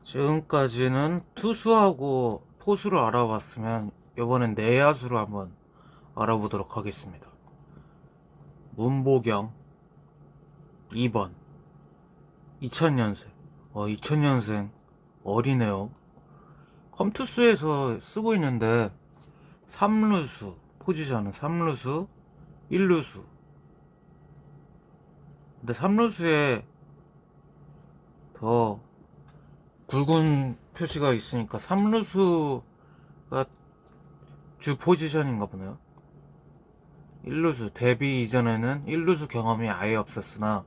지금까지는 투수하고 포수를 알아봤으면 이번엔 내야수를 한번 알아보도록 하겠습니다. 문보경 2번 2000년생 2000년생 어리네요. 컴투스에서 쓰고 있는데 3루수 포지션은 3루수 1루수. 근데 3루수에 더 굵은 표시가 있으니까 3루수가 주 포지션인가 보네요. 1루수 데뷔 이전에는 1루수 경험이 아예 없었으나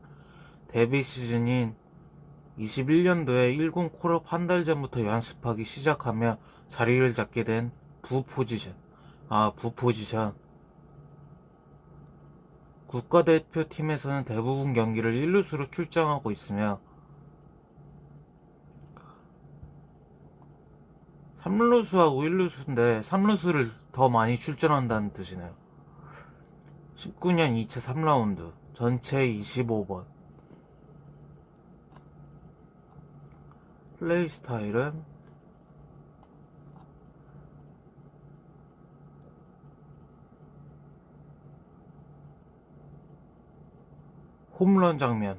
데뷔 시즌인 21년도에 1군 콜업 한 달 전부터 연습하기 시작하며 자리를 잡게 된 부포지션. 부포지션. 국가대표팀에서는 대부분 경기를 1루수로 출장하고 있으며 3루수하고 1루수인데 3루수를 더 많이 출전한다는 뜻이네요. 19년 2차 3라운드 전체 25번. 플레이 스타일은 홈런 장면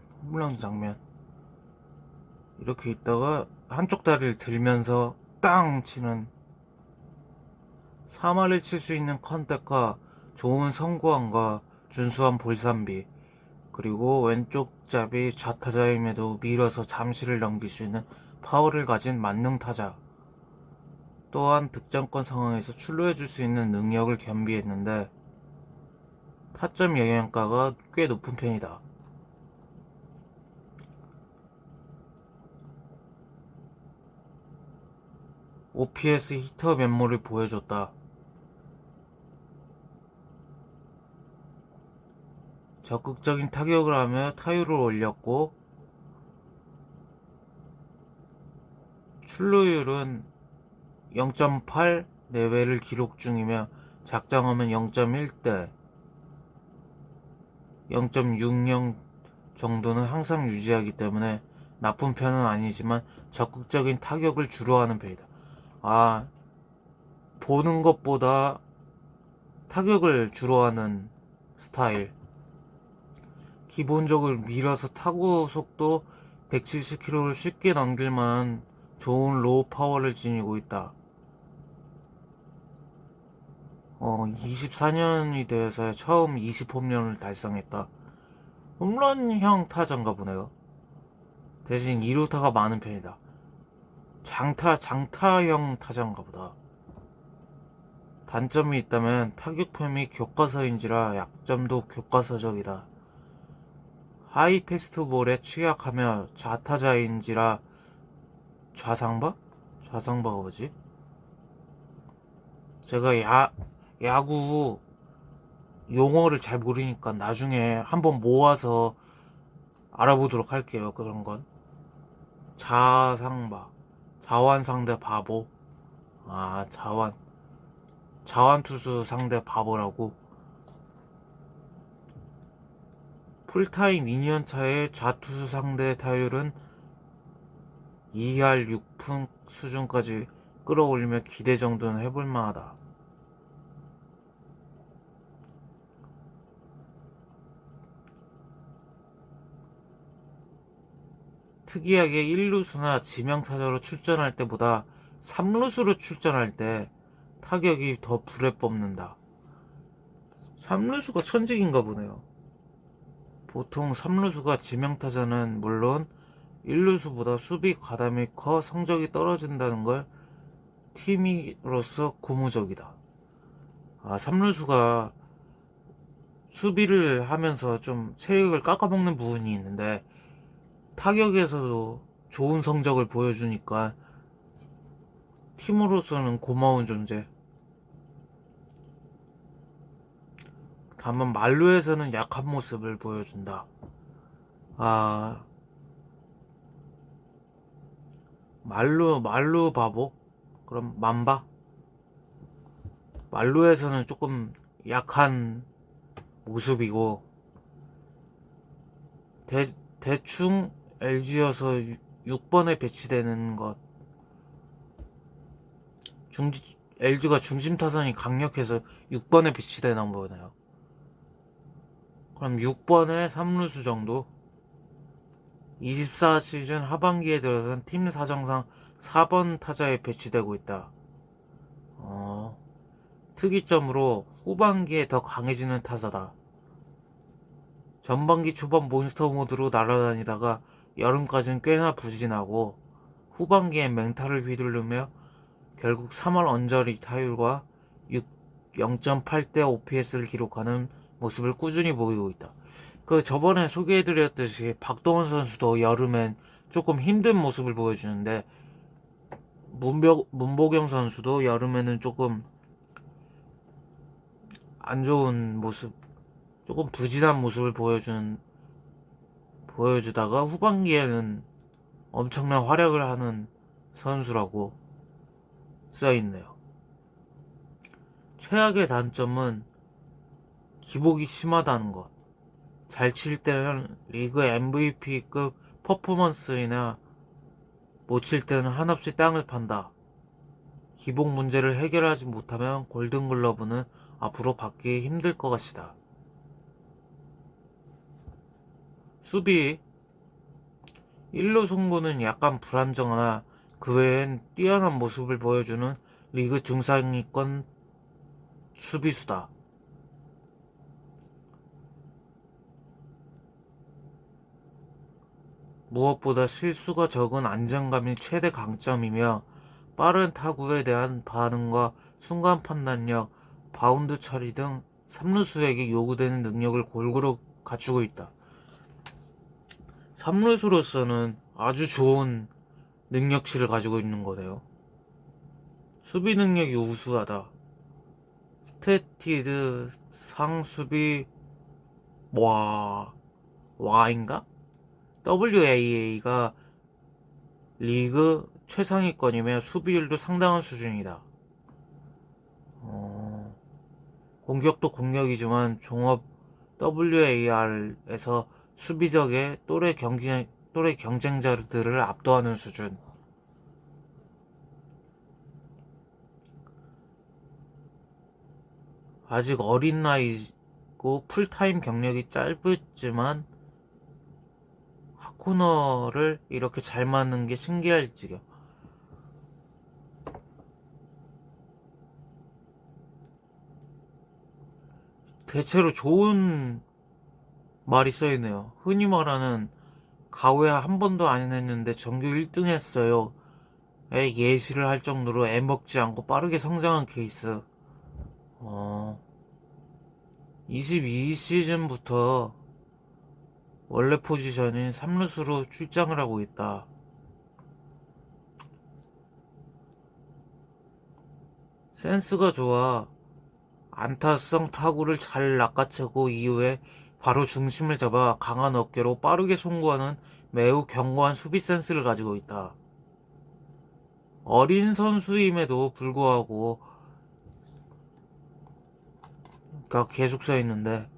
이렇게 있다가 한쪽 다리를 들면서 땅 치는 3할을 칠 수 있는 컨택과 좋은 성구함과 준수한 볼삼비, 그리고 왼쪽 잡이 좌타자임에도 밀어서 잠시를 넘길 수 있는 파워를 가진 만능 타자. 또한 득점권 상황에서 출루해줄 수 있는 능력을 겸비했는데 타점 영향가가 꽤 높은 편이다. OPS 히터 면모를 보여줬다. 적극적인 타격을 하며 타율을 올렸고 출루율은 0.8 내외를 기록 중이며 작정하면 0.1대 0.60 정도는 항상 유지하기 때문에 나쁜 편은 아니지만 적극적인 타격을 주로 하는 편이다. 보는 것보다 타격을 주로 하는 스타일. 기본적으로 밀어서 타구 속도 170km를 쉽게 넘길 만한 좋은 로우 파워를 지니고 있다. 24년이 돼서 처음 20홈런을 달성했다. 홈런형 타자인가 보네요. 대신 2루타가 많은 편이다. 장타형 타자인가 보다. 단점이 있다면 타격폼이 교과서인지라 약점도 교과서적이다. 하이 패스트볼에 취약하며 좌타자인지라 좌상바? 좌상바가 뭐지? 제가 야구 용어를 잘 모르니까 나중에 한번 모아서 알아보도록 할게요. 그런 건 좌상바, 자완 상대 바보. 자완 투수 상대 바보라고. 풀타임 2년 차의 좌투수 상대 타율은 2할 6푼 수준까지 끌어올리며 기대 정도는 해볼 만하다. 특이하게 1루수나 지명타자로 출전할 때보다 3루수로 출전할 때 타격이 더 불에 뽑는다. 3루수가 천직인가 보네요. 보통 3루수가 지명타자는 물론 1루수보다 수비 가담이 커 성적이 떨어진다는 걸 팀으로서 고무적이다. 3루수가 수비를 하면서 좀 체력을 깎아먹는 부분이 있는데 타격에서도 좋은 성적을 보여주니까 팀으로서는 고마운 존재. 다만 말루에서는 약한 모습을 보여준다. 말루 바보? 그럼 만바? 말루에서는 조금 약한 모습이고 대충 LG여서 6번에 배치되는 것 LG가 중심 타선이 강력해서 6번에 비치되나 보네요. 그럼 6번에 3루수 정도? 24시즌 하반기에 들어선 팀 사정상 4번 타자에 배치되고 있다. 특이점으로 후반기에 더 강해지는 타자다. 전반기 초반 몬스터 모드로 날아다니다가 여름까지는 꽤나 부진하고 후반기엔 맹타를 휘두르며 결국 3월 언저리 타율과 0.8대 OPS를 기록하는 모습을 꾸준히 보이고 있다. 저번에 소개해드렸듯이 박동원 선수도 여름엔 조금 힘든 모습을 보여주는데 문보경 선수도 여름에는 조금 안 좋은 모습, 조금 부진한 모습을 보여주다가 후반기에는 엄청난 활약을 하는 선수라고 써있네요. 최악의 단점은 기복이 심하다는 것. 잘 칠 때는 리그 MVP급 퍼포먼스이나 못 칠 때는 한없이 땅을 판다. 기복 문제를 해결하지 못하면 골든글러브는 앞으로 받기 힘들 것 같시다. 수비 1루 송구는 약간 불안정하나 그 외엔 뛰어난 모습을 보여주는 리그 중상위권 수비수다. 무엇보다 실수가 적은 안정감이 최대 강점이며 빠른 타구에 대한 반응과 순간 판단력, 바운드 처리 등 3루수에게 요구되는 능력을 골고루 갖추고 있다. 3루수로서는 아주 좋은 능력치를 가지고 있는 거네요. 수비 능력이 우수하다. 스태티드 상수비 와인가? WAA가 리그 최상위권이며 수비율도 상당한 수준이다. 공격도 공격이지만 종합 WAR에서 수비력의 또래 경쟁자들을 압도하는 수준. 아직 어린 나이고 풀타임 경력이 짧지만 하코너를 이렇게 잘 맞는 게 신기할 지경. 대체로 좋은 말이 써있네요. 흔히 말하는 가후에 한 번도 안 했는데 전교 1등 했어요. 예시를 할 정도로 애먹지 않고 빠르게 성장한 케이스. 22시즌부터 원래 포지션인 3루수로 출장을 하고 있다. 센스가 좋아. 안타성 타구를 잘 낚아채고 이후에 바로 중심을 잡아 강한 어깨로 빠르게 송구하는 매우 견고한 수비 센스를 가지고 있다. 어린 선수임에도 불구하고 계속 써 있는데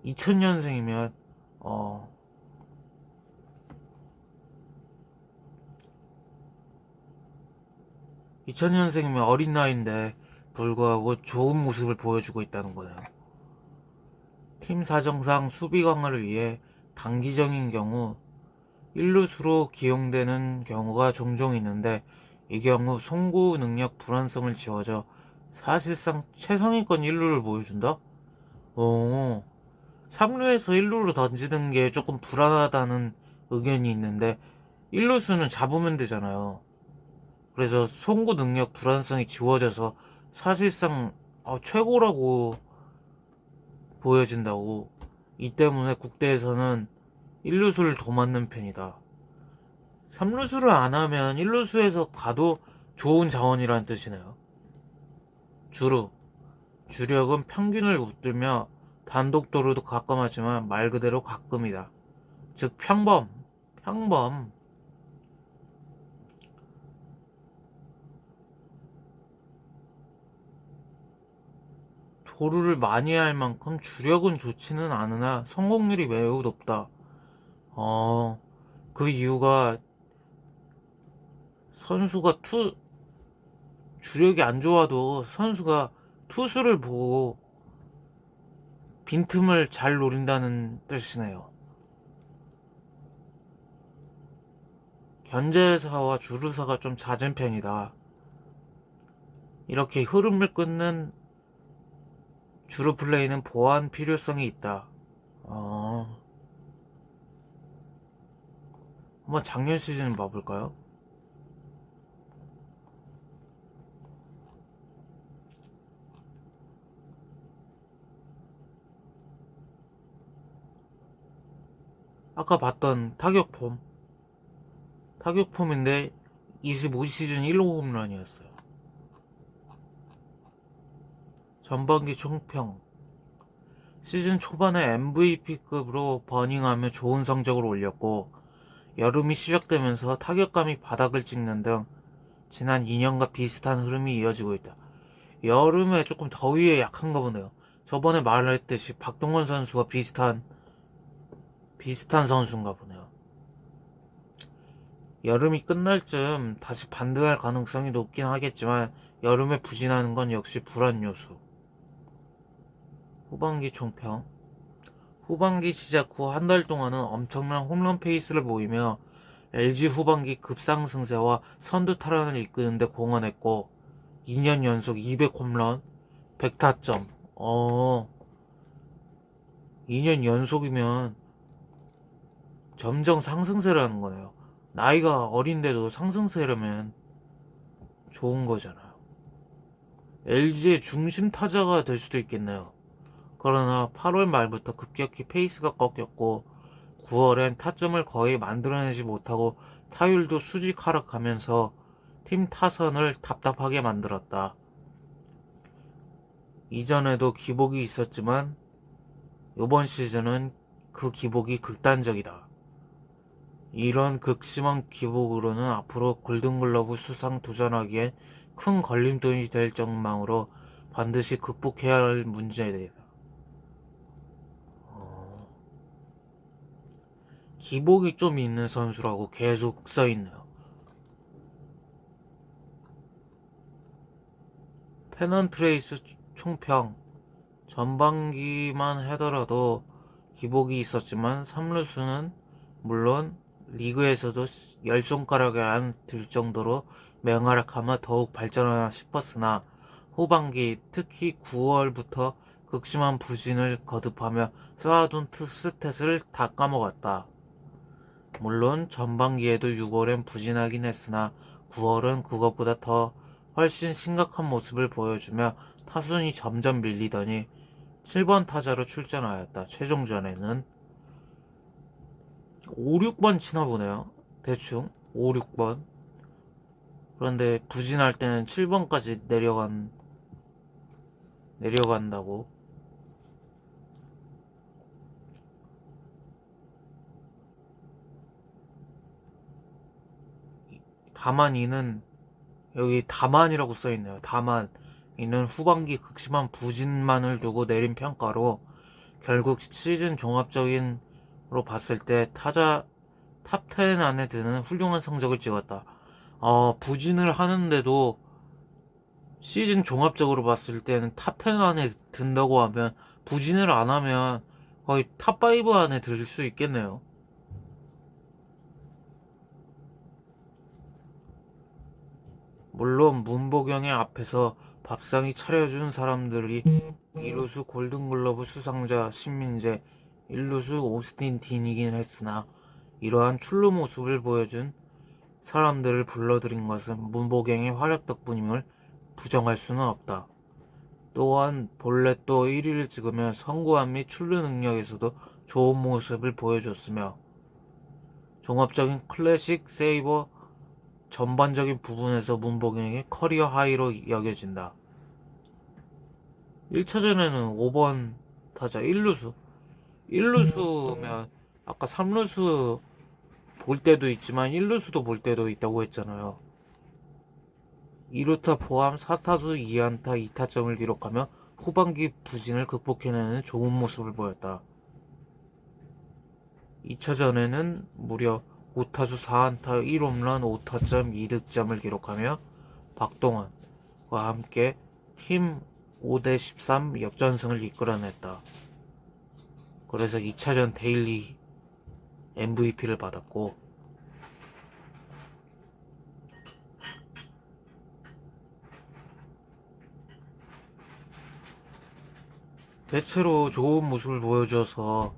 2000년생이면 2000년생이면 어린 나이인데 불구하고 좋은 모습을 보여주고 있다는 거네요. 팀 사정상 수비 강화를 위해 단기적인 경우 1루수로 기용되는 경우가 종종 있는데 이 경우 송구 능력 불안성을 지워져 사실상 최상위권 1루를 보여준다? 3루에서 1루로 던지는 게 조금 불안하다는 의견이 있는데 1루수는 잡으면 되잖아요. 그래서 송구 능력 불안성이 지워져서 사실상 최고라고 보여진다고. 이 때문에 국대에서는 1루수를 더 맞는 편이다. 3루수를 안 하면 1루수에서 가도 좋은 자원이란 뜻이네요. 주력은 평균을 웃돌며 단독도루도 가끔하지만 말 그대로 가끔이다. 즉 평범. 도루를 많이 할 만큼 주력은 좋지는 않으나 성공률이 매우 높다. 그 이유가 선수가 주력이 안 좋아도 선수가 투수를 보고 빈틈을 잘 노린다는 뜻이네요. 견제사와 주루사가 좀 잦은 편이다. 이렇게 흐름을 끊는 주루 플레이는 보완 필요성이 있다. 한번 작년 시즌 봐볼까요? 아까 봤던 타격폼인데 25시즌 1호 홈런이었어요. 전반기 총평. 시즌 초반에 MVP급으로 버닝하며 좋은 성적을 올렸고, 여름이 시작되면서 타격감이 바닥을 찍는 등 지난 2년과 비슷한 흐름이 이어지고 있다. 여름에 조금 더위에 약한가 보네요. 저번에 말했듯이 박동원 선수와 비슷한 선수인가 보네요. 여름이 끝날 즈음 다시 반등할 가능성이 높긴 하겠지만 여름에 부진하는 건 역시 불안 요소. 후반기 총평. 후반기 시작 후 한 달 동안은 엄청난 홈런 페이스를 보이며 LG 후반기 급상승세와 선두 탈환을 이끄는데 공헌했고 2년 연속 200홈런, 100타점. 2년 연속이면 점점 상승세라는 거네요. 나이가 어린데도 상승세라면 좋은 거잖아요. LG의 중심 타자가 될 수도 있겠네요. 그러나 8월 말부터 급격히 페이스가 꺾였고 9월엔 타점을 거의 만들어내지 못하고 타율도 수직 하락하면서 팀 타선을 답답하게 만들었다. 이전에도 기복이 있었지만 이번 시즌은 그 기복이 극단적이다. 이런 극심한 기복으로는 앞으로 골든글러브 수상 도전하기엔 큰 걸림돌이 될 전망으로 반드시 극복해야 할 문제다. 기복이 좀 있는 선수라고 계속 써있네요. 페넌트레이스 총평. 전반기만 하더라도 기복이 있었지만 3루수는 물론 리그에서도 10손가락에 안 들 정도로 맹활약하며 더욱 발전하나 싶었으나 후반기 특히 9월부터 극심한 부진을 거듭하며 쌓아둔 스탯을 다 까먹었다. 물론 전반기에도 6월엔 부진하긴 했으나 9월은 그것보다 더 훨씬 심각한 모습을 보여주며 타순이 점점 밀리더니 7번 타자로 출전하였다. 최종전에는 5, 6번 치나 보네요. 대충 5, 6번. 그런데 부진할 때는 7번까지 내려간다고. 다만 이는 여기 다만이라고 써있네요. 다만 이는 후반기 극심한 부진만을 두고 내린 평가로 결국 시즌 종합적인로 봤을 때 타자 탑10 안에 드는 훌륭한 성적을 찍었다. 부진을 하는데도 시즌 종합적으로 봤을 때는 탑10 안에 든다고 하면 부진을 안 하면 거의 탑5 안에 들 수 있겠네요. 물론 문보경의 앞에서 밥상이 차려준 사람들이 2루수 골든글러브 수상자 신민재, 1루수 오스틴 딘이긴 했으나 이러한 출루 모습을 보여준 사람들을 불러들인 것은 문보경의 활약 덕분임을 부정할 수는 없다. 또한 볼넷도 1위를 찍으며 선구안 및 출루 능력에서도 좋은 모습을 보여줬으며 종합적인 클래식 세이버 전반적인 부분에서 문보경의 커리어 하이로 여겨진다. 1차전에는 5번 타자 1루수면 아까 3루수 볼 때도 있지만 1루수도 볼 때도 있다고 했잖아요. 2루타 포함 4타수 2안타 2타점을 기록하며 후반기 부진을 극복해내는 좋은 모습을 보였다. 2차전에는 무려 5타수 4안타 1홈런 5타점 2득점을 기록하며 박동원, 함께 팀 5대13 역전승을 이끌어냈다. 그래서 2차전 데일리 MVP를 받았고, 대체로 좋은 모습을 보여줘서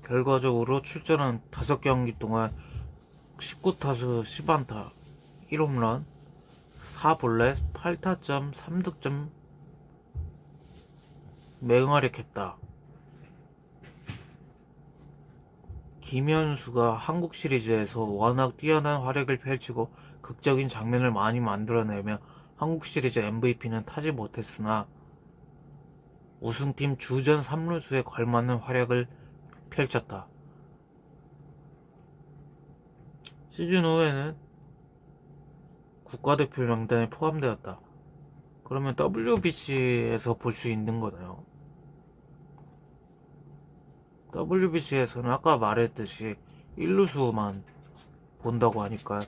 결과적으로 출전한 5경기 동안 19타수 10안타 1홈런 4볼넷 8타점 3득점 맹활약했다. 김현수가 한국 시리즈에서 워낙 뛰어난 활약을 펼치고 극적인 장면을 많이 만들어내며 한국 시리즈 MVP는 타지 못했으나 우승팀 주전 3루수에 걸맞는 활약을 펼쳤다. 시즌 후에는 국가대표 명단에 포함되었다. 그러면 WBC에서 볼 수 있는 거네요. WBC에서는 아까 말했듯이 1루수만 본다고 하니까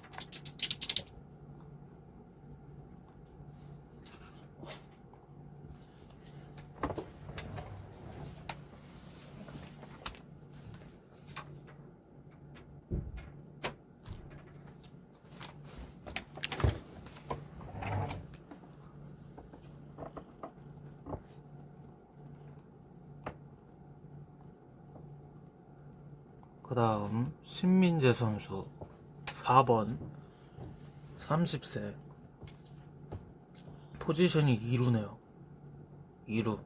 그 다음 신민재 선수 4번 30세 포지션이 2루네요. 2루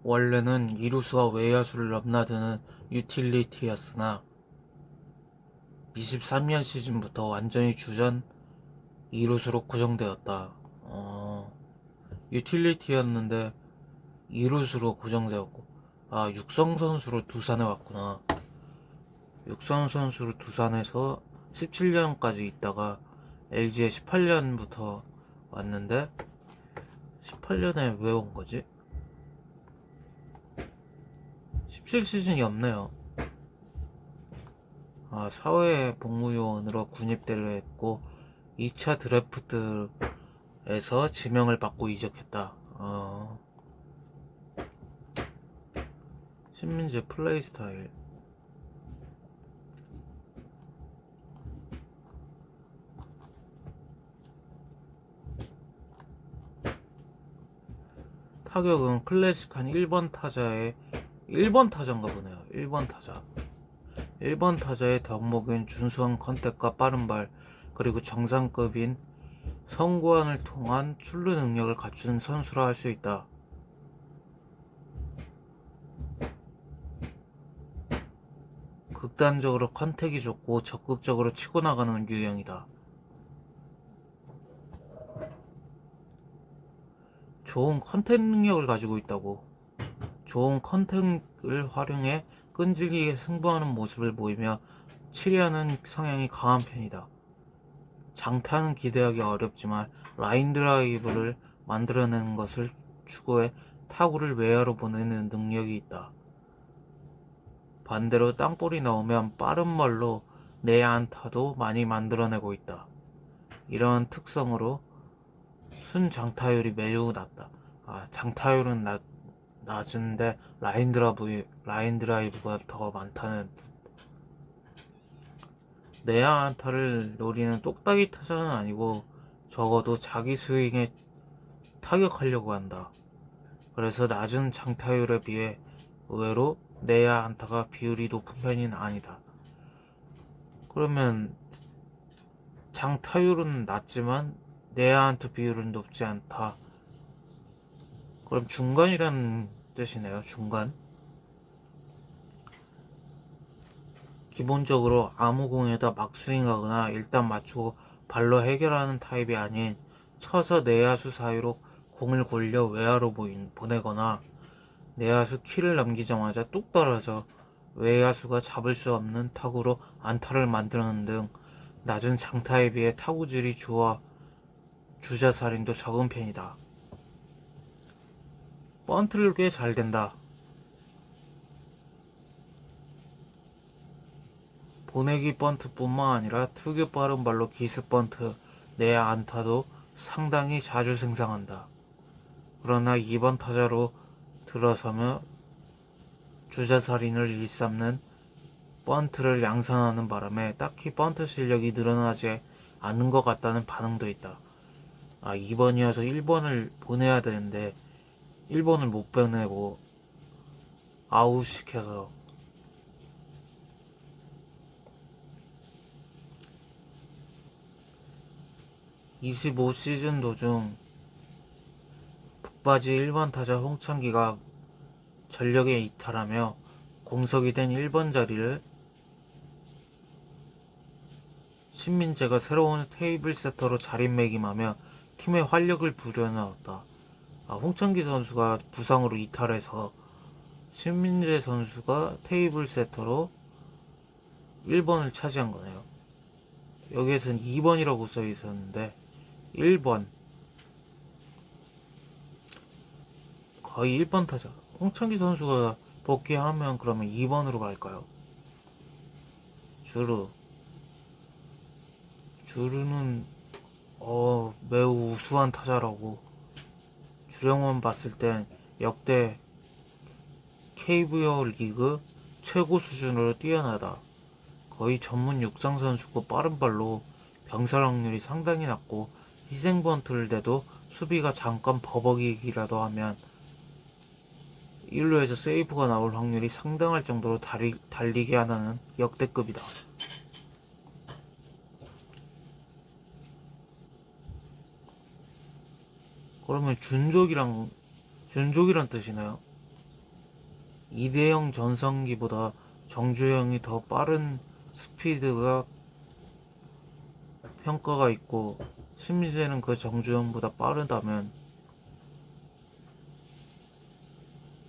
원래는 2루수와 외야수를 넘나드는 유틸리티였으나 23년 시즌부터 완전히 주전 2루수로 고정되었다. 유틸리티였는데 2루수로 고정되었고 육성 선수로 두산에 왔구나. 육성 선수로 두산에서 17년까지 있다가 LG에 18년부터 왔는데 18년에 왜 온 거지? 17시즌이 없네요. 사회 복무요원으로 군입대를 했고 2차 드래프트에서 지명을 받고 이적했다. 신민재 플레이 스타일 타격은 클래식한 1번 타자의 1번 타자인가 보네요. 1번 타자 1번 타자의 덕목인 준수한 컨택과 빠른발 그리고 정상급인 선구안을 통한 출루 능력을 갖춘 선수라 할 수 있다. 극단적으로 컨택이 좋고 적극적으로 치고 나가는 유형이다. 좋은 컨택 능력을 가지고 있다고. 좋은 컨택을 활용해 끈질기게 승부하는 모습을 보이며 치려는 성향이 강한 편이다. 장타는 기대하기 어렵지만 라인 드라이브를 만들어내는 것을 추구해 타구를 외야로 보내는 능력이 있다. 반대로 땅볼이 나오면 빠른 멀로 내야 안타도 많이 만들어내고 있다. 이러한 특성으로 순장타율이 매우 낮다. 장타율은 낮은데 라인 드라이브가 더 많다는. 내야 안타를 노리는 똑딱이 타자는 아니고 적어도 자기 스윙에 타격하려고 한다. 그래서 낮은 장타율에 비해 의외로 내야 안타가 비율이 높은 편은 아니다. 그러면 장타율은 낮지만 내야 안타 비율은 높지 않다. 그럼 중간이란 뜻이네요. 중간. 기본적으로 아무 공에다 막 스윙하거나 일단 맞추고 발로 해결하는 타입이 아닌 쳐서 내야수 사이로 공을 굴려 외야로 보내거나 내야수 키를 넘기자마자 뚝 떨어져 외야수가 잡을 수 없는 타구로 안타를 만드는 등 낮은 장타에 비해 타구질이 좋아 주자살인도 적은 편이다. 번트를 꽤 잘 된다. 보내기 번트뿐만 아니라 특유 빠른 발로 기습 번트 내 안타도 상당히 자주 생산한다. 그러나 2번 타자로 들어서며 주자살인을 일삼는 번트를 양산하는 바람에 딱히 번트 실력이 늘어나지 않는 것 같다는 반응도 있다. 2번이어서 1번을 보내야 되는데 1번을 못 보내고 아웃시켜서 25시즌 도중 북바지 1번 타자 홍창기가 전력에 이탈하며 공석이 된 1번 자리를 신민재가 새로운 테이블 세터로 자리매김하며 팀의 활력을 불어넣었다. 홍창기 선수가 부상으로 이탈해서 신민재 선수가 테이블 세터로 1번을 차지한 거네요. 여기에서는 2번이라고 써 있었는데 1번 거의 1번 타자 홍창기 선수가 복귀하면 그러면 2번으로 갈까요? 주루는 매우 우수한 타자라고 주령원 봤을 땐 역대 KBO 리그 최고 수준으로 뛰어나다. 거의 전문 육상 선수고 빠른 발로 병살 확률이 상당히 낮고 희생 번트를 내도 수비가 잠깐 버벅이기라도 하면 1루에서 세이브가 나올 확률이 상당할 정도로 달리게 하는 역대급이다. 그러면 준족이란 뜻이나요? 이대형 전성기보다 정주영이 더 빠른 스피드가 평가가 있고 신민재는 그 정주영보다 빠르다면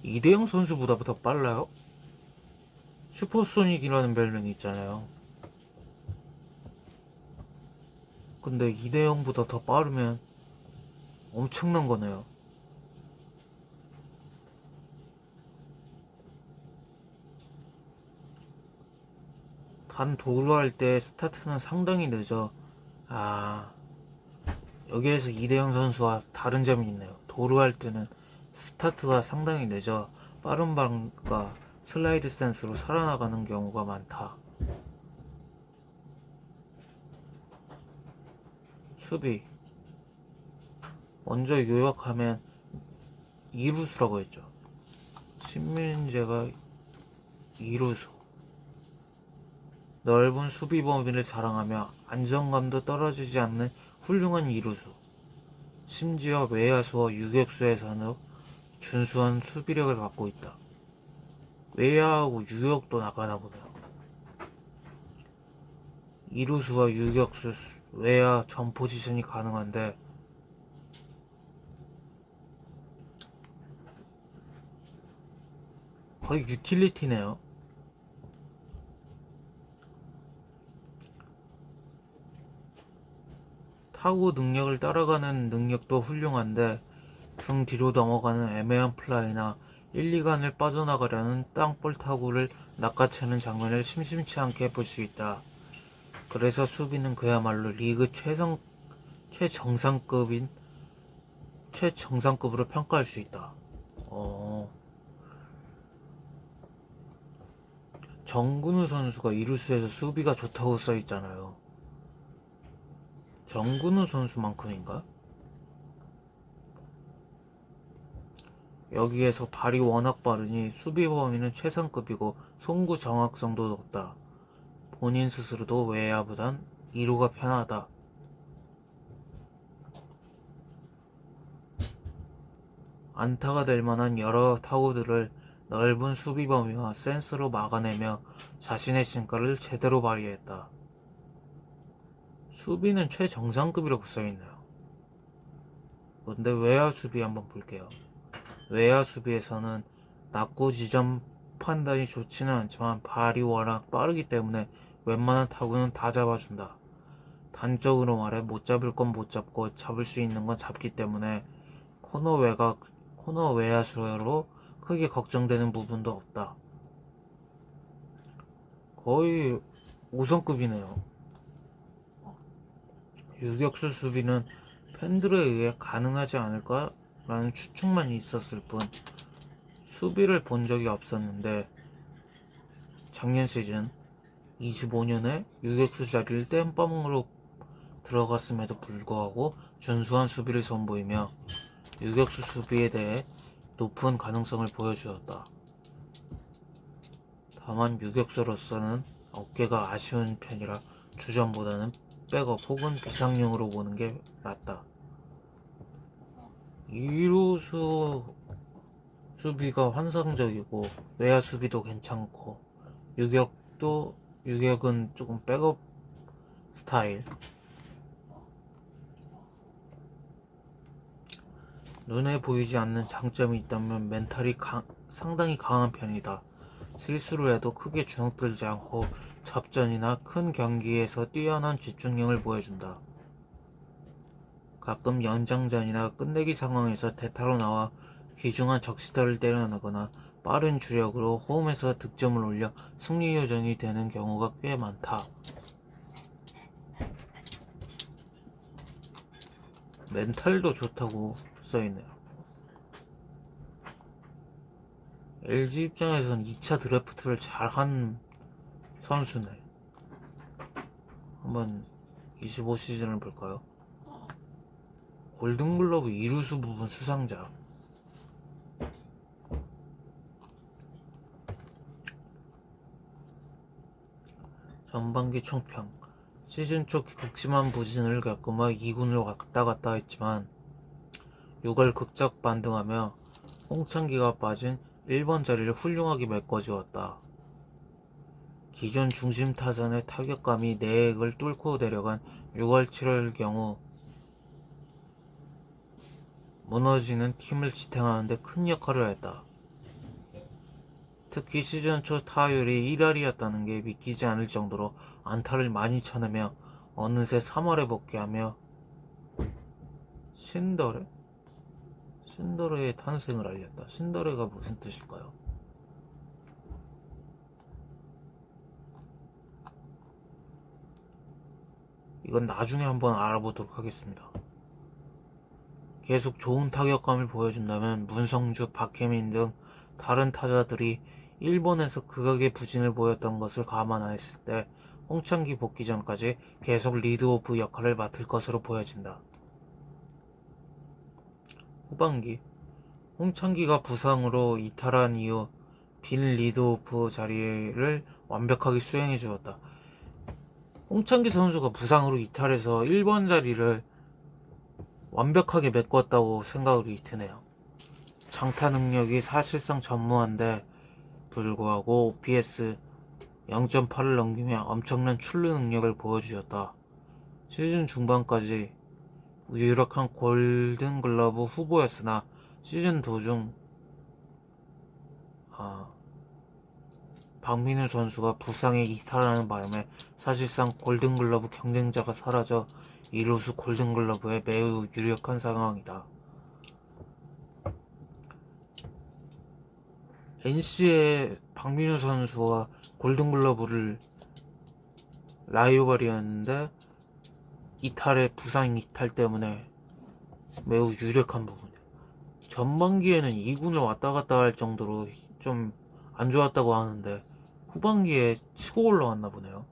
이대형 선수보다 더 빨라요? 슈퍼소닉이라는 별명이 있잖아요. 근데 이대형보다 더 빠르면 엄청난 거네요. 단 도루할 때 스타트는 상당히 늦어. 여기에서 이대형 선수와 다른 점이 있네요. 도루할 때는 스타트가 상당히 늦어 빠른 방과 슬라이드 센스로 살아나가는 경우가 많다. 수비 먼저 요약하면 2루수라고 했죠. 신민재가 2루수 넓은 수비 범위를 자랑하며 안정감도 떨어지지 않는 훌륭한 2루수 심지어 외야수와 유격수에서는 준수한 수비력을 갖고 있다. 외야하고 유격도 나가나 보네요. 2루수와 유격수 외야 전 포지션이 가능한데 거의 유틸리티네요. 타구 능력을 따라가는 능력도 훌륭한데 등 뒤로 넘어가는 애매한 플라이나 1, 2간을 빠져나가려는 땅볼 타구를 낚아채는 장면을 심심치 않게 볼 수 있다. 그래서 수비는 그야말로 리그 최정상급으로 평가할 수 있다. 정근우 선수가 이루수에서 수비가 좋다고 써있잖아요. 정근우 선수만큼인가? 여기에서 발이 워낙 빠르니 수비 범위는 최상급이고 송구 정확성도 높다. 본인 스스로도 외야보단 2루가 편하다. 안타가 될 만한 여러 타구들을 넓은 수비 범위와 센스로 막아내며 자신의 진가를 제대로 발휘했다. 수비는 최정상급이라고 써있네요. 근데 외야 수비 한번 볼게요. 외야 수비에서는 낙구 지점 판단이 좋지는 않지만 발이 워낙 빠르기 때문에 웬만한 타구는 다 잡아준다. 단적으로 말해 못 잡을 건 못 잡고 잡을 수 있는 건 잡기 때문에 코너 외야수로 크게 걱정되는 부분도 없다. 거의 5성급이네요. 유격수 수비는 팬들에 의해 가능하지 않을까라는 추측만 있었을 뿐 수비를 본 적이 없었는데, 작년 시즌 25년에 유격수 자리를 땜빵으로 들어갔음에도 불구하고 준수한 수비를 선보이며 유격수 수비에 대해 높은 가능성을 보여주었다. 다만 유격수로서는 어깨가 아쉬운 편이라 주전보다는 백업 혹은 비상용으로 보는 게 낫다. 2루수 수비가 환상적이고 외야 수비도 괜찮고 유격은 조금 백업 스타일. 눈에 보이지 않는 장점이 있다면 멘탈이 상당히 강한 편이다. 실수를 해도 크게 주눅들지 않고 접전이나 큰 경기에서 뛰어난 집중력을 보여준다. 가끔 연장전이나 끝내기 상황에서 대타로 나와 귀중한 적시타를 때려내거나 빠른 주력으로 홈에서 득점을 올려 승리 요정이 되는 경우가 꽤 많다. 멘탈도 좋다고 써있네요. LG 입장에선 2차 드래프트를 잘한 선수네. 한번 25 시즌을 볼까요? 골든글러브 이루수 부분 수상자. 전반기 총평. 시즌 초 극심한 부진을 겪으며 2군을 왔다 갔다 했지만 6월 극적 반등하며 홍창기가 빠진 1번 자리를 훌륭하게 메꿔주었다. 기존 중심 타선의 타격감이 내액을 뚫고 내려간 6월 7월 경우 무너지는 팀을 지탱하는 데 큰 역할을 했다. 특히 시즌 초 타율이 1할이었다는 게 믿기지 않을 정도로 안타를 많이 쳐내며 어느새 3할에 복귀하며 신더레의 탄생을 알렸다. 신더레가 무슨 뜻일까요? 이건 나중에 한번 알아보도록 하겠습니다. 계속 좋은 타격감을 보여준다면 문성주, 박혜민 등 다른 타자들이 일본에서 극악의 부진을 보였던 것을 감안했을 때 홍창기 복귀 전까지 계속 리드오프 역할을 맡을 것으로 보여진다. 후반기 홍창기가 부상으로 이탈한 이후 빈 리드오프 자리를 완벽하게 수행해 주었다. 홍창기 선수가 부상으로 이탈해서 1번 자리를 완벽하게 메꿨다고 생각이 드네요. 장타 능력이 사실상 전무한데 불구하고 OPS 0.8을 넘기며 엄청난 출루 능력을 보여주었다. 시즌 중반까지 유력한 골든글러브 후보였으나 시즌 도중 박민우 선수가 부상에 이탈하는 바람에 사실상 골든글러브 경쟁자가 사라져 이루수 골든글러브에 매우 유력한 상황이다. NC의 박민우 선수와 골든글러브를 라이벌이었는데 부상 이탈 때문에 매우 유력한 부분이에요. 전반기에는 2군을 왔다 갔다 할 정도로 좀 안 좋았다고 하는데 후반기에 치고 올라왔나 보네요.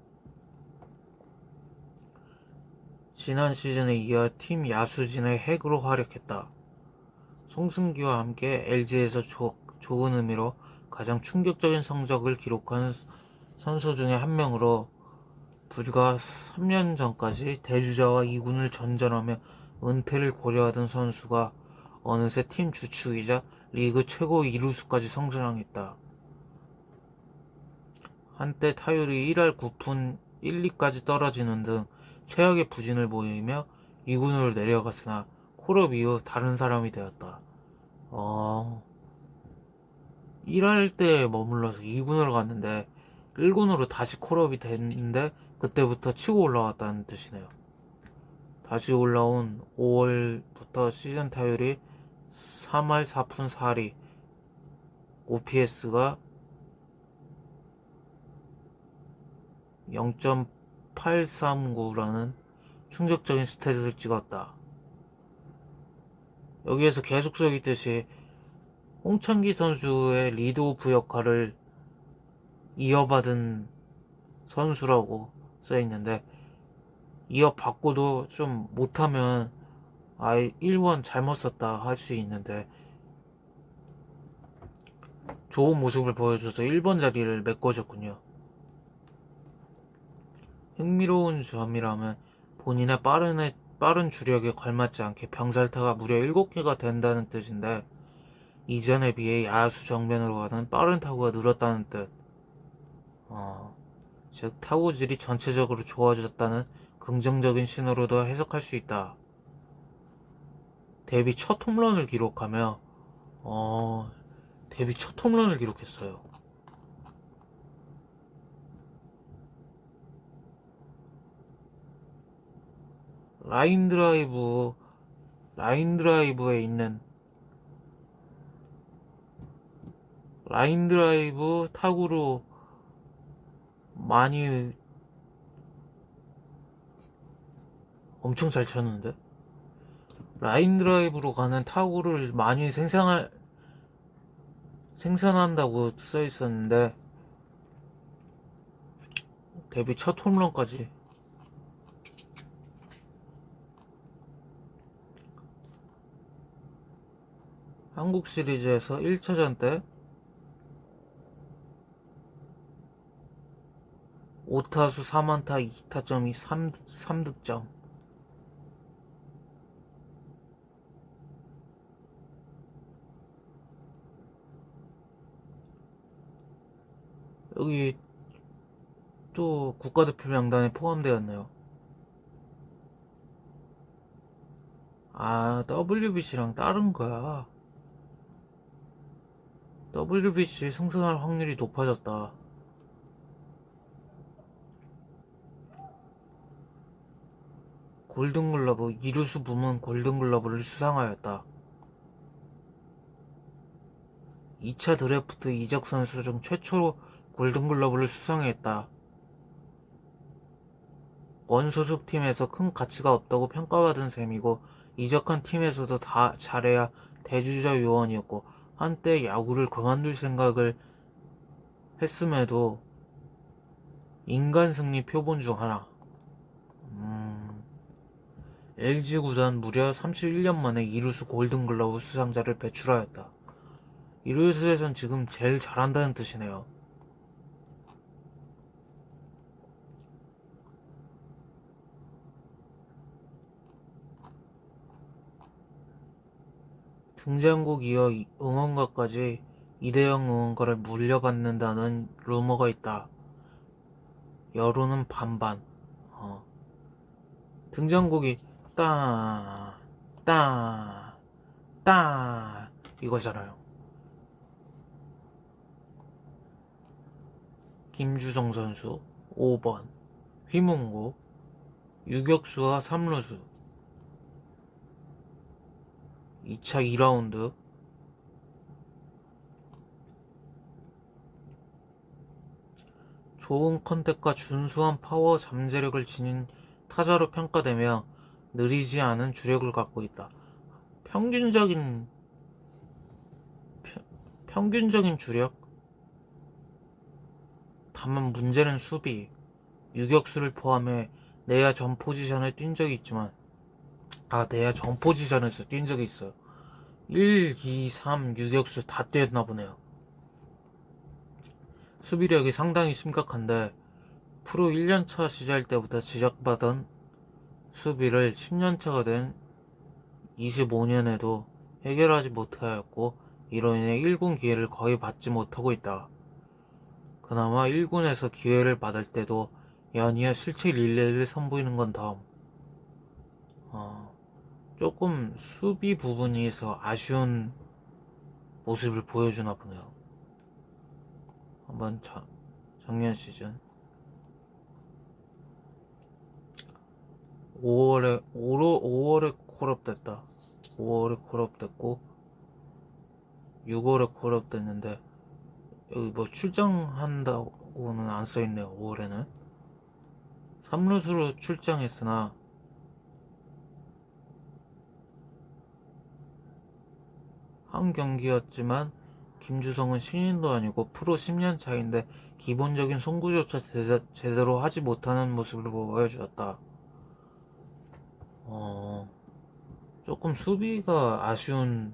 지난 시즌에 이어 팀 야수진의 핵으로 활약했다. 송승기와 함께 LG에서 좋은 의미로 가장 충격적인 성적을 기록한 선수 중에 한 명으로 불과 3년 전까지 대주자와 2군을 전전하며 은퇴를 고려하던 선수가 어느새 팀 주축이자 리그 최고 이루수까지 성장했다. 한때 타율이 1할 9푼 1, 2까지 떨어지는 등 최악의 부진을 보이며 2군으로 내려갔으나 콜업 이후 다른 사람이 되었다. 1할 때 머물러서 2군으로 갔는데 1군으로 다시 콜업이 됐는데 그때부터 치고 올라왔다는 뜻이네요. 다시 올라온 5월부터 시즌 타율이 3할 4푼 4리, OPS가 0.839라는 충격적인 스탯을 찍었다. 여기에서 계속 써있듯이 홍창기 선수의 리드오프 역할을 이어받은 선수라고 써있는데, 이어받고도 좀 못하면 1번 잘못 썼다 할 수 있는데, 좋은 모습을 보여줘서 1번 자리를 메꿔줬군요. 흥미로운 점이라면 본인의 빠른 주력에 걸맞지 않게 병살타가 무려 7개가 된다는 뜻인데, 이전에 비해 야수 정면으로 가는 빠른 타구가 늘었다는 뜻. 즉 타구질이 전체적으로 좋아졌다는 긍정적인 신호로도 해석할 수 있다. 데뷔 첫 홈런을 기록하며 데뷔 첫 홈런을 기록했어요. 라인 드라이브에 있는 라인 드라이브 타구로 많이 엄청 잘 쳤는데, 라인 드라이브로 가는 타구를 많이 생산한다고 써 있었는데, 데뷔 첫 홈런까지. 한국 시리즈에서 1차전 때 5타수 4안타 2타점이 3득점. 여기 또 국가대표 명단에 포함되었네요. WBC랑 다른 거야. WBC 승선할 확률이 높아졌다. 골든글러브, 이루수 부문 골든글러브를 수상하였다. 2차 드래프트 이적 선수 중 최초로 골든글러브를 수상했다. 원소속 팀에서 큰 가치가 없다고 평가받은 셈이고, 이적한 팀에서도 다 잘해야 대주자 요원이었고, 한때 야구를 그만둘 생각을 했음에도 인간 승리 표본 중 하나. LG 구단 무려 31년 만에 이루수 골든글러브 수상자를 배출하였다. 이루수에선 지금 제일 잘한다는 뜻이네요. 등장곡 이어 응원가까지 이대형 응원가를 물려받는다는 루머가 있다. 여론은 반반. 등장곡이 따, 따, 따 이거잖아요. 김주성 선수 5번 휘문고, 유격수와 3루수. 2차 2라운드. 좋은 컨택과 준수한 파워 잠재력을 지닌 타자로 평가되며 느리지 않은 주력을 갖고 있다. 평균적인 주력? 다만 문제는 수비. 유격수를 포함해 내야 전 포지션을 뛴 적이 있지만, 내야 전 포지션에서 뛴 적이 있어요. 1, 2, 3 유격수 다 뛰었나 보네요. 수비력이 상당히 심각한데, 프로 1년차 시절 때부터 지적받은 수비를 10년차가 된 25년에도 해결하지 못하였고, 이로 인해 1군 기회를 거의 받지 못하고 있다. 그나마 1군에서 기회를 받을 때도 연이어 실책 릴레이를 선보이는 건 덤. 조금 수비 부분에서 아쉬운 모습을 보여주나 보네요. 한번 작년 시즌 5월에 콜업됐다. 5월에 콜업됐고 6월에 콜업됐는데, 여기 뭐 출장한다고는 안 써있네요. 5월에는 3루수로 출장했으나 한 경기였지만 김주성은 신인도 아니고 프로 10년 차인데 기본적인 송구조차 제대로 하지 못하는 모습을 보여주었다. 조금 수비가 아쉬운,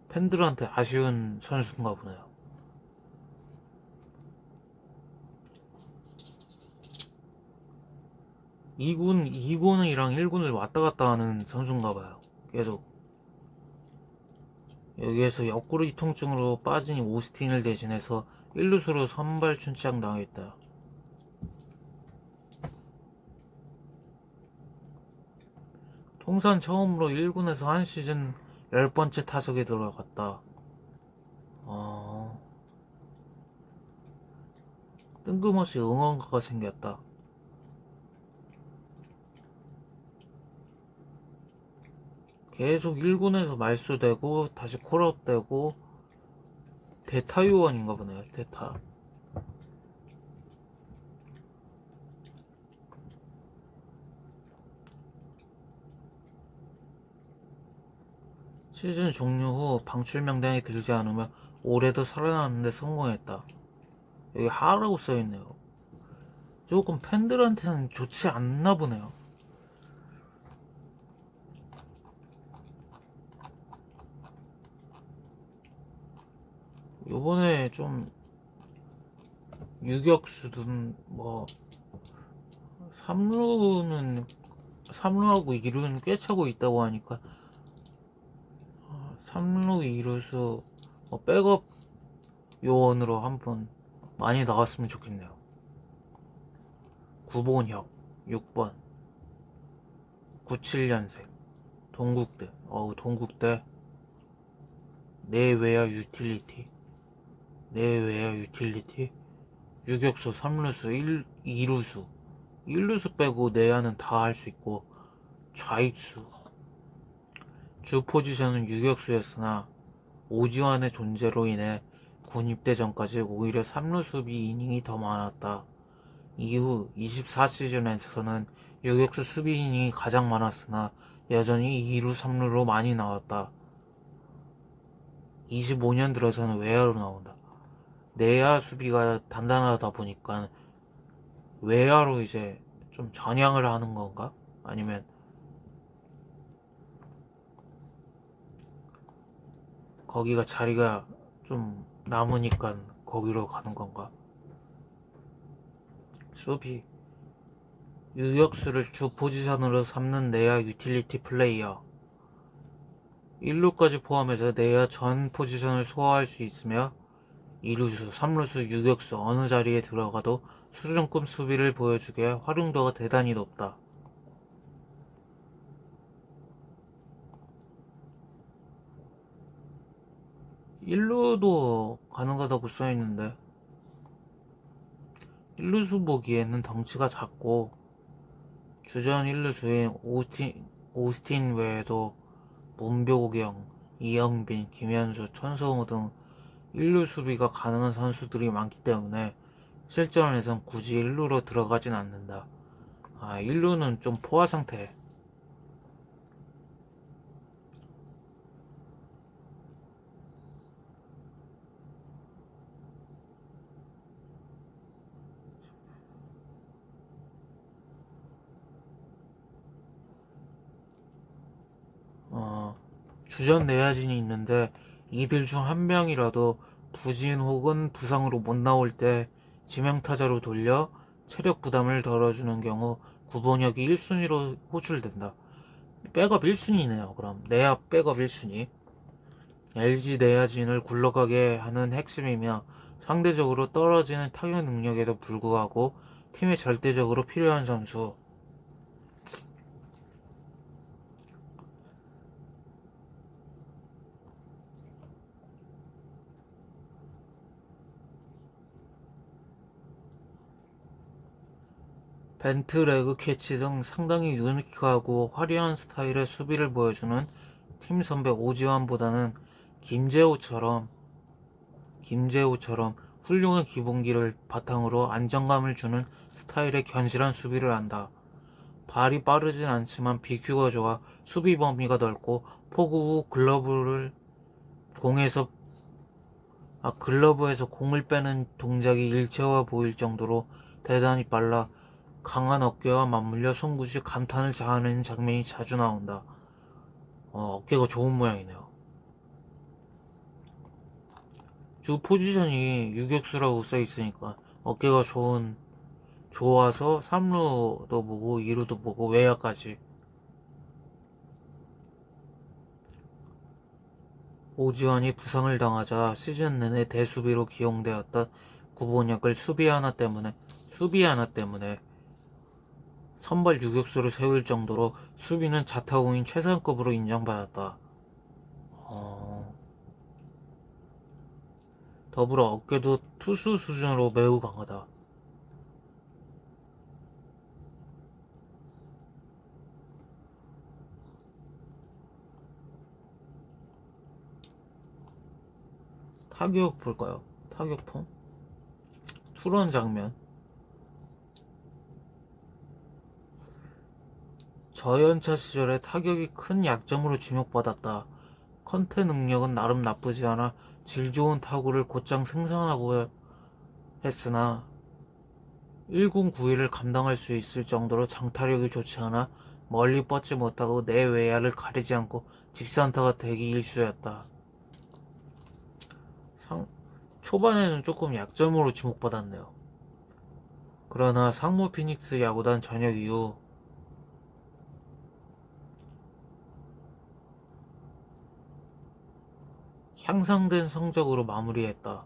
팬들한테 아쉬운 선수인가 보네요. 이군이랑 1군을 왔다 갔다 하는 선수인가 봐요. 계속. 여기에서 옆구리 통증으로 빠진 오스틴을 대신해서 1루수로 선발 출장 당했다. 통산 처음으로 1군에서 한 시즌 10번째 타석에 들어갔다. 뜬금없이 응원가가 생겼다. 계속 1군에서 말수되고 다시 콜아웃되고 대타 요원인가 보네요. 대타. 시즌 종료 후 방출 명단에 들지 않으며 올해도 살아남는데 성공했다. 여기 하라고 써있네요. 조금 팬들한테는 좋지 않나 보네요. 요번에 좀 유격수든 뭐 3루하고 2루는 꽤 차고 있다고 하니까 3루 2루수 백업 요원으로 한번 많이 나왔으면 좋겠네요. 9번혁 6번 97년생 동국대 동국대 내외야 유틸리티 유격수 3루수 2루수 1루수 빼고 내야는 다 할 수 있고 좌익수 주 포지션은 유격수였으나 오지환의 존재로 인해 군 입대 전까지 오히려 3루 수비 이닝이 더 많았다. 이후 24시즌에서는 유격수 수비 이닝이 가장 많았으나 여전히 2루 3루로 많이 나왔다. 25년 들어서는 외야로 나온다. 내야 수비가 단단하다 보니까 외야로 이제 좀 전향을 하는 건가? 아니면 거기가 자리가 좀 남으니까 거기로 가는 건가? 수비 유격수를 주 포지션으로 삼는 내야 유틸리티 플레이어 1루까지 포함해서 내야 전 포지션을 소화할 수 있으며 2루수, 3루수, 유격수 어느 자리에 들어가도 수준급 수비를 보여주기에 활용도가 대단히 높다. 1루도 가능하다고 써있는데 1루수 보기에는 덩치가 작고 주전 1루수인 오스틴 외에도 문병경, 이영빈, 김현수, 천성우 등 1루 수비가 가능한 선수들이 많기 때문에 실전에선 굳이 1루로 들어가진 않는다. 1루는 좀 포화 상태. 주전 내야진이 있는데 이들 중 한 명이라도 부진 혹은 부상으로 못 나올 때 지명타자로 돌려 체력 부담을 덜어주는 경우 구본혁이 1순위로 호출된다. 백업 1순위네요. 그럼 내야 백업 1순위. LG 내야진을 굴러가게 하는 핵심이며 상대적으로 떨어지는 타격 능력에도 불구하고 팀에 절대적으로 필요한 선수. 벤트 레그 캐치 등 상당히 유니크하고 화려한 스타일의 수비를 보여주는 팀 선배 오지환보다는 김재호처럼 훌륭한 기본기를 바탕으로 안정감을 주는 스타일의 견실한 수비를 한다. 발이 빠르진 않지만 BQ가 좋아 수비 범위가 넓고 포구 후 공에서 글러브에서 공을 빼는 동작이 일체화 보일 정도로 대단히 빨라 강한 어깨와 맞물려 송구시 감탄을 자아내는 장면이 자주 나온다. 어깨가 좋은 모양이네요. 주 포지션이 유격수라고 써있으니까 어깨가 좋아서 3루도 보고 2루도 보고 외야까지. 오지환이 부상을 당하자 시즌 내내 대수비로 기용되었던 구본혁을 수비 하나 때문에 선발 유격수로 세울 정도로 수비는 자타공인 최상급으로 인정받았다. 더불어 어깨도 투수 수준으로 매우 강하다. 타격 볼까요? 타격폼? 투런 장면. 저연차 시절에 타격이 큰 약점으로 지목받았다. 컨테 능력은 나름 나쁘지 않아 질 좋은 타구를 곧장 생산하고 했으나 1군 9위를 감당할 수 있을 정도로 장타력이 좋지 않아 멀리 뻗지 못하고 내 외야를 가리지 않고 직선타가 되기 일쑤였다. 초반에는 조금 약점으로 지목받았네요. 그러나 상무 피닉스 야구단 전역 이후 향상된 성적으로 마무리했다.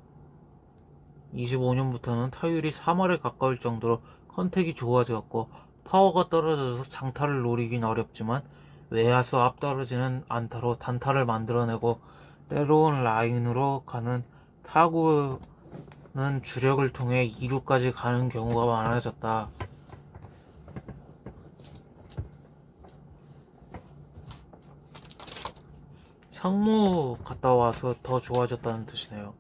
25년부터는 타율이 3할에 가까울 정도로 컨택이 좋아졌고 파워가 떨어져서 장타를 노리긴 어렵지만 외야수 앞 떨어지는 안타로 단타를 만들어내고 때로는 라인으로 가는 타구는 주력을 통해 2루까지 가는 경우가 많아졌다. 상무 갔다 와서 더 좋아졌다는 뜻이네요.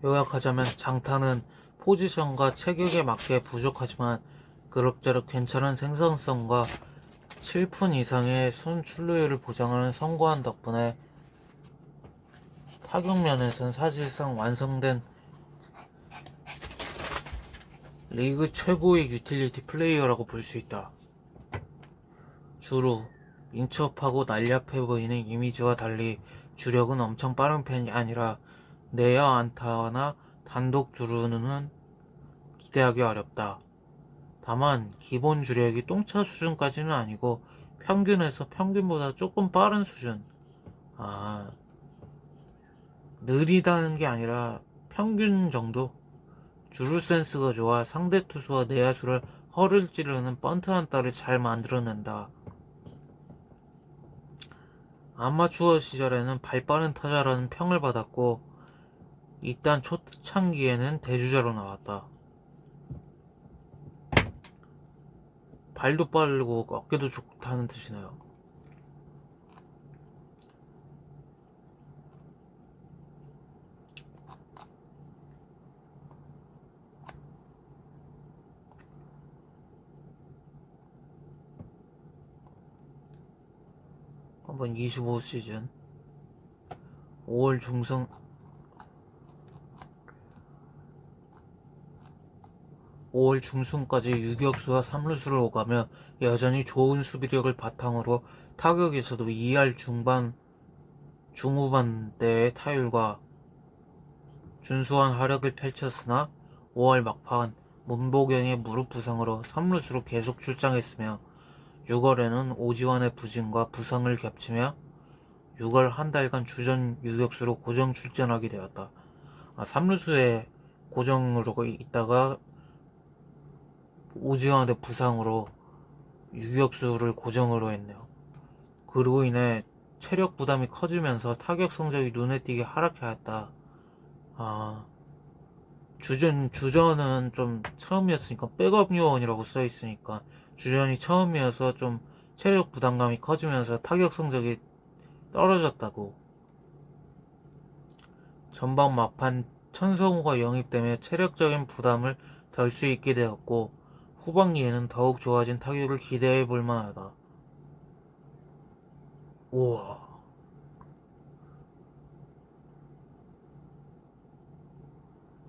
요약하자면 장타는 포지션과 체격에 맞게 부족하지만 그럭저럭 괜찮은 생산성과 7푼 이상의 순출루율을 보장하는 성공한 덕분에 타격면에선 사실상 완성된 리그 최고의 유틸리티 플레이어라고 볼 수 있다. 주로 민첩하고 날렵해 보이는 이미지와 달리 주력은 엄청 빠른 편이 아니라 내야 안타나 단독 두루는 기대하기 어렵다. 다만 기본 주력이 똥차 수준까지는 아니고 평균에서 평균보다 조금 빠른 수준. 느리다는 게 아니라 평균 정도? 주루 센스가 좋아 상대 투수와 내야수를 허를 찌르는 번트 안타를 잘 만들어낸다. 아마추어 시절에는 발빠른 타자라는 평을 받았고 이딴 초창기에는 대주자로 나왔다. 발도 빠르고 어깨도 좋다는 뜻이네요. 한번 25시즌 5월 중순 5월 중순까지 유격수와 3루수를 오가며 여전히 좋은 수비력을 바탕으로 타격에서도 2할 중후반대의 타율과 준수한 화력을 펼쳤으나 5월 막판 문보경의 무릎 부상으로 3루수로 계속 출장했으며 6월에는 오지환의 부진과 부상을 겹치며 6월 한 달간 주전 유격수로 고정 출전하게 되었다. 3루수에 고정으로 있다가 오지환의 부상으로 유격수를 고정으로 했네요. 그로 인해 체력 부담이 커지면서 타격 성적이 눈에 띄게 하락하였다. 주전은 좀 처음이었으니까 백업 요원이라고 써있으니까 주전이 처음이어서 좀 체력 부담감이 커지면서 타격 성적이 떨어졌다고. 전반 막판 천성우가 영입되며 체력적인 부담을 덜 수 있게 되었고 후반기에는 더욱 좋아진 타격을 기대해 볼 만하다. 우와.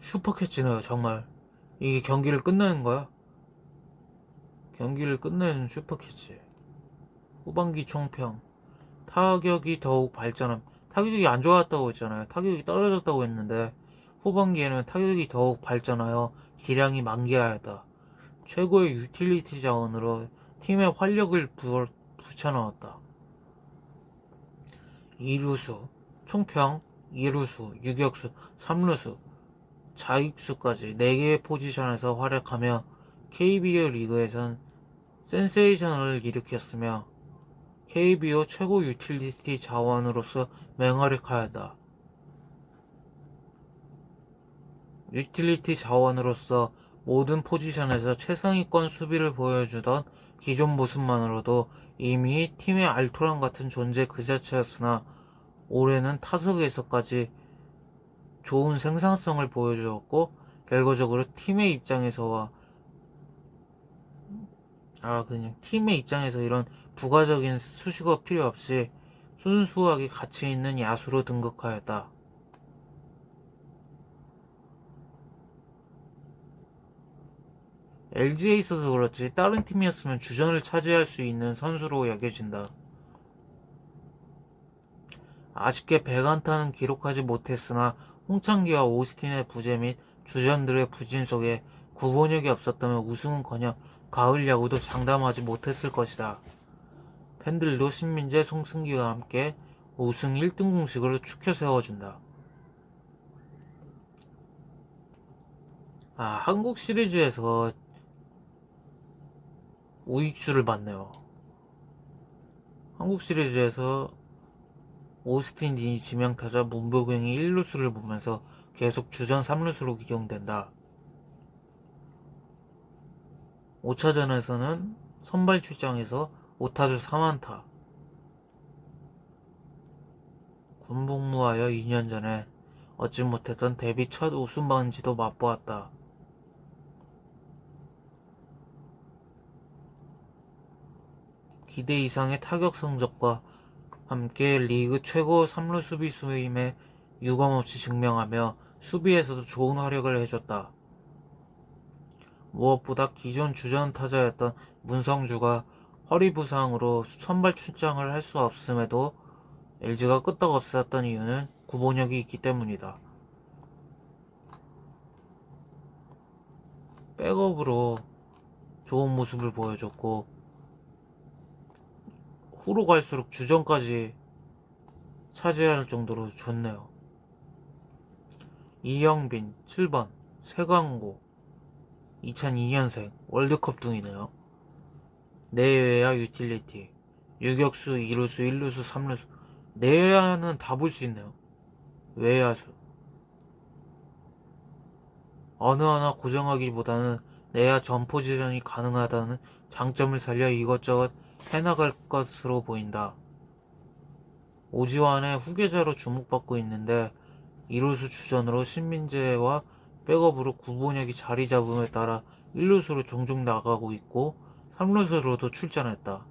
슈퍼캐치네요, 정말. 이게 경기를 끝내는 거야? 경기를 끝내는 슈퍼캐치. 후반기 총평. 타격이 더욱 발전함. 타격이 안 좋았다고 했잖아요. 타격이 떨어졌다고 했는데 후반기에는 타격이 더욱 발전하여 기량이 만개하였다. 최고의 유틸리티 자원으로 팀의 활력을 붙여넣었다. 2루수, 총평, 2루수, 유격수, 3루수, 자익수까지 4개의 포지션에서 활약하며 KBO 리그에선 센세이션을 일으켰으며 KBO 최고 유틸리티 자원으로서 맹활약하였다. 유틸리티 자원으로서 모든 포지션에서 최상위권 수비를 보여주던 기존 모습만으로도 이미 팀의 알토란 같은 존재 그 자체였으나 올해는 타석에서까지 좋은 생산성을 보여주었고 결과적으로 팀의 입장에서 이런 부가적인 수식어 필요 없이 순수하게 가치 있는 야수로 등극하였다. LG에 있어서 그렇지 다른 팀이었으면 주전을 차지할 수 있는 선수로 여겨진다. 아쉽게 100안타는 기록하지 못했으나 홍창기와 오스틴의 부재 및 주전들의 부진 속에 구본력이 없었다면 우승은커녕 가을 야구도 장담하지 못했을 것이다. 팬들도 신민재, 송승기와 함께 우승 1등 공식으로 추켜 세워준다. 한국 시리즈에서 우익수를 봤네요. 한국 시리즈에서 오스틴 딘이 지명타자 문보경이 1루수를 보면서 계속 주전 3루수로 기용된다. 5차전에서는 선발 출장에서 5타수 3안타 군복무하여 2년 전에 얻지 못했던 데뷔 첫 우승 반지도 맛보았다. 기대 이상의 타격 성적과 함께 리그 최고 3루 수비수임에 유감없이 증명하며 수비에서도 좋은 활약을 해줬다. 무엇보다 기존 주전 타자였던 문성주가 허리 부상으로 선발 출장을 할 수 없음에도 LG가 끄떡없었던 이유는 구본력이 있기 때문이다. 백업으로 좋은 모습을 보여줬고 후로 갈수록 주전까지 차지할 정도로 좋네요. 이영빈 7번 세광고 2002년생 월드컵 둥이네요. 내외야 유틸리티 유격수 2루수 1루수 3루수 내외야는 다 볼 수 있네요. 외야수 어느 하나 고정하기보다는 내야 전 포지션이 가능하다는 장점을 살려 이것저것 해나갈 것으로 보인다. 오지환의 후계자로 주목받고 있는데 2루수 주전으로 신민재와 백업으로 구본혁이 자리 잡음에 따라 1루수로 종종 나가고 있고 3루수로도 출전했다.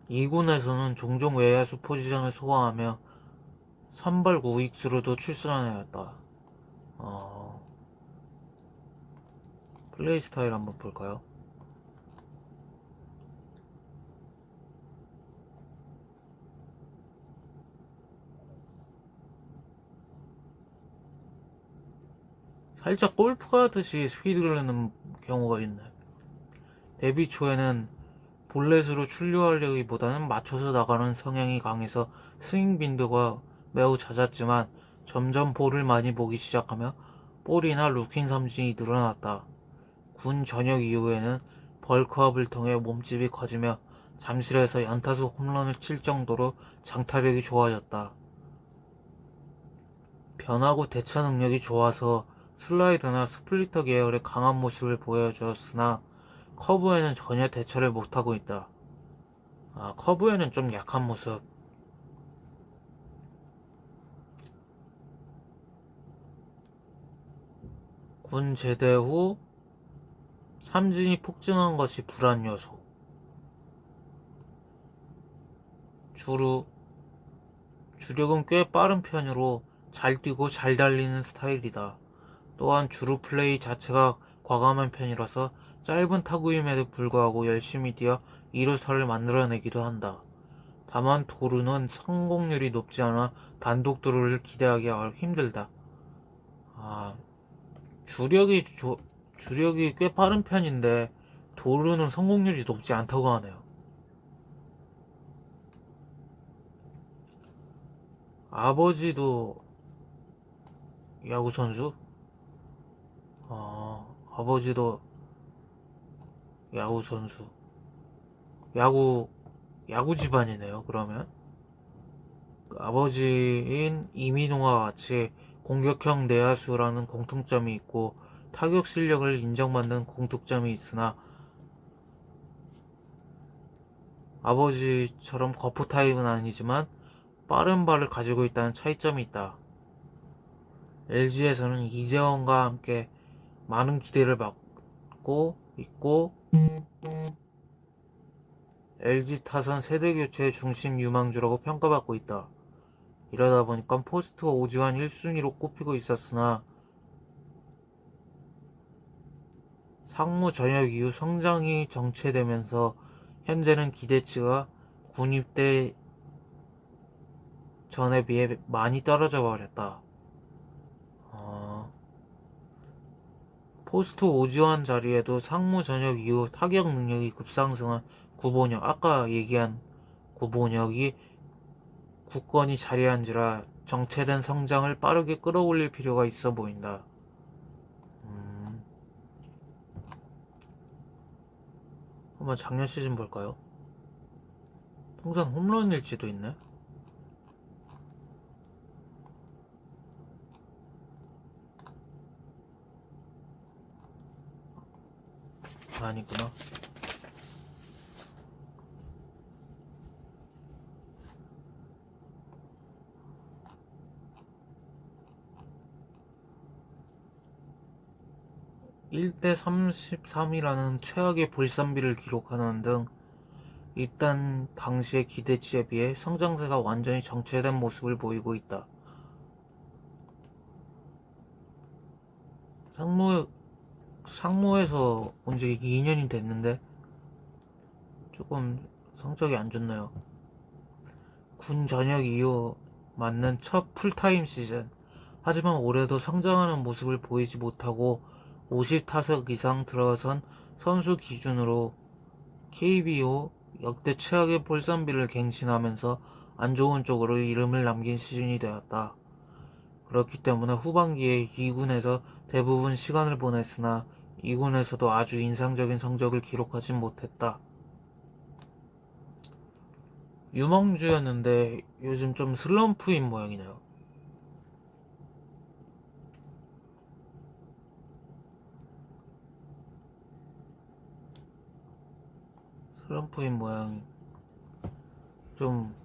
2군에서는 종종 외야수 포지션을 소화하며 선발 우익수로도 출전하였다. 플레이 스타일 한번 볼까요? 살짝 골프 하듯이 스피드를 내는 경우가 있네. 데뷔 초에는 볼넷으로 출루하려기보다는 맞춰서 나가는 성향이 강해서 스윙 빈도가 매우 잦았지만 점점 볼을 많이 보기 시작하며 볼이나 루킹 삼진이 늘어났다. 군 전역 이후에는 벌크업을 통해 몸집이 커지며 잠실에서 연타수 홈런을 칠 정도로 장타력이 좋아졌다. 변하고 대처 능력이 좋아서 슬라이더나 스플리터 계열의 강한 모습을 보여주었으나 커브에는 전혀 대처를 못하고 있다. 커브에는 좀 약한 모습. 군 제대 후 삼진이 폭증한 것이 불안 요소. 주력은 꽤 빠른 편으로 잘 뛰고 잘 달리는 스타일이다. 또한 주루 플레이 자체가 과감한 편이라서 짧은 타구임에도 불구하고 열심히 뛰어 2루타를 만들어내기도 한다. 다만 도루는 성공률이 높지 않아 단독 도루를 기대하기 힘들다. 아, 주력이 꽤 빠른 편인데 도루는 성공률이 높지 않다고 하네요. 아버지도 야구 선수? 아버지도 야구 선수. 야구 야구 집안이네요. 그러면 아버지인 이민호와 같이 공격형 내야수라는 공통점이 있고 타격 실력을 인정받는 공통점이 있으나 아버지처럼 거푸 타입은 아니지만 빠른 발을 가지고 있다는 차이점이 있다. LG에서는 이재원과 함께 많은 기대를 받고 있고 LG 타선 세대 교체의 중심 유망주라고 평가받고 있다. 이러다 보니까 포스트 오지환 1순위로 꼽히고 있었으나 상무 전역 이후 성장이 정체되면서 현재는 기대치가 군 입대 전에 비해 많이 떨어져 버렸다. 포스트 오지환 자리에도 상무 전역 이후 타격 능력이 급상승한 구본혁, 아까 얘기한 구본혁이 굳건히 자리한지라 정체된 성장을 빠르게 끌어올릴 필요가 있어 보인다. 한번 작년 시즌 볼까요? 통산 홈런일지도 있네. 아니구나. (1대 33이라는) 최악의 볼쌈비를 기록하는 등 일단 당시의 기대치에 비해 성장세가 완전히 정체된 모습을 보이고 있다. 상무에서 온 지 2년이 됐는데 조금 성적이 안 좋네요. 군 전역 이후 맞는 첫 풀타임 시즌. 하지만 올해도 성장하는 모습을 보이지 못하고 50타석 이상 들어선 선수 기준으로 KBO 역대 최악의 볼쌈비를 갱신하면서 안 좋은 쪽으로 이름을 남긴 시즌이 되었다. 그렇기 때문에 후반기에 2군에서 대부분 시간을 보냈으나 2군에서도 아주 인상적인 성적을 기록하진 못했다. 유망주였는데 요즘 좀 슬럼프인 모양이네요. 슬럼프인 모양. 좀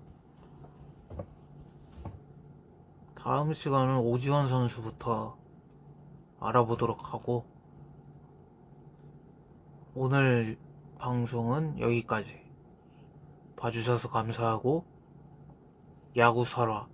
다음 시간은 오지환 선수부터 알아보도록 하고 오늘 방송은 여기까지 봐주셔서 감사하고 야구 설화